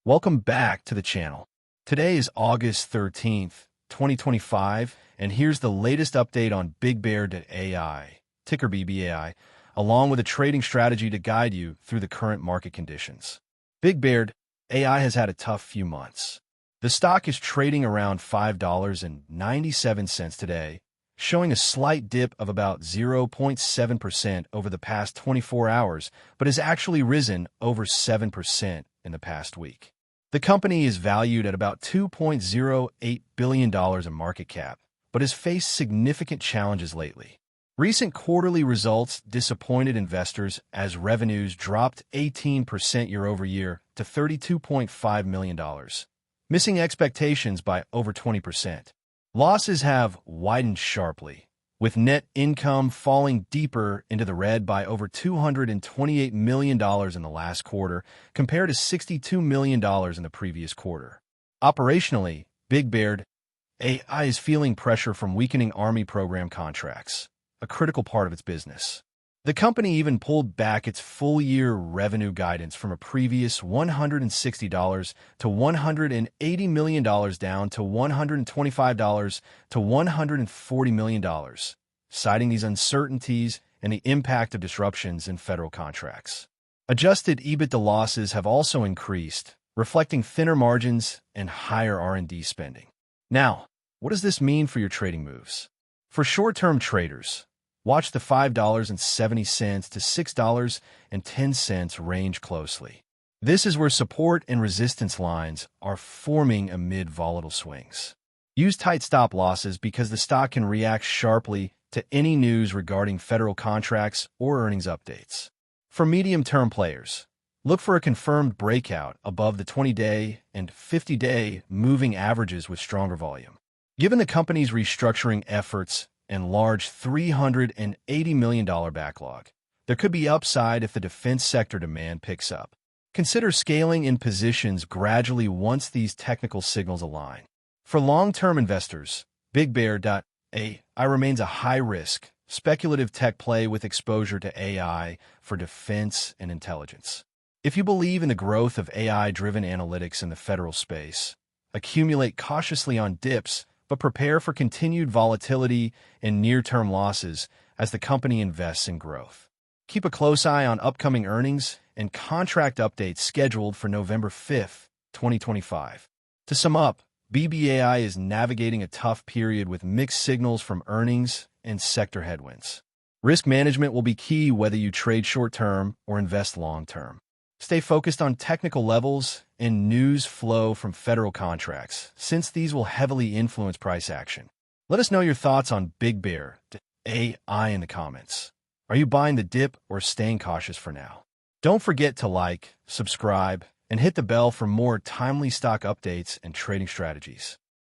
Welcome back to the channel. Today is August 13th, 2025, and here's the latest update on Bigbear.Ai, ticker BBAI, along with a trading strategy to guide you through the current market conditions. Bigbear.Ai has had a tough few months. The stock is trading around $5.97 today, showing a slight dip of about 0.7% over the past 24 hours, but has actually risen over 7% in the past week. The company is valued at about $2.08 billion in market cap, but has faced significant challenges lately. Recent quarterly results disappointed investors as revenues dropped 18% year-over-year to $32.5 million, missing expectations by over 20%. Losses have widened sharply, with net income falling deeper into the red by over $228 million in the last quarter, compared to $62 million in the previous quarter. Operationally, Bigbear.Ai is feeling pressure from weakening Army program contracts, a critical part of its business. The company even pulled back its full-year revenue guidance from a previous $160 to $180 million down to $125 to $140 million, citing these uncertainties and the impact of disruptions in federal contracts. Adjusted EBITDA losses have also increased, reflecting thinner margins and higher R&D spending. Now, what does this mean for your trading moves? For short-term traders, watch the $5.70 to $6.10 range closely. This is where support and resistance lines are forming amid volatile swings. Use tight stop losses because the stock can react sharply to any news regarding federal contracts or earnings updates. For medium-term players, look for a confirmed breakout above the 20-day and 50-day moving averages with stronger volume. Given the company's restructuring efforts and large $380 million backlog, there could be upside if the defense sector demand picks up. Consider scaling in positions gradually once these technical signals align. For long-term investors, Bigbear.Ai remains a high-risk, speculative tech play with exposure to AI for defense and intelligence. If you believe in the growth of AI-driven analytics in the federal space, accumulate cautiously on dips, but prepare for continued volatility and near-term losses as the company invests in growth. Keep a close eye on upcoming earnings and contract updates scheduled for November 5th, 2025. To sum up, BBAI is navigating a tough period with mixed signals from earnings and sector headwinds. Risk management will be key whether you trade short-term or invest long-term. Stay focused on technical levels and news flow from federal contracts, since these will heavily influence price action. Let us know your thoughts on Bigbear.Ai in the comments. Are you buying the dip or staying cautious for now? Don't forget to like, subscribe, and hit the bell for more timely stock updates and trading strategies.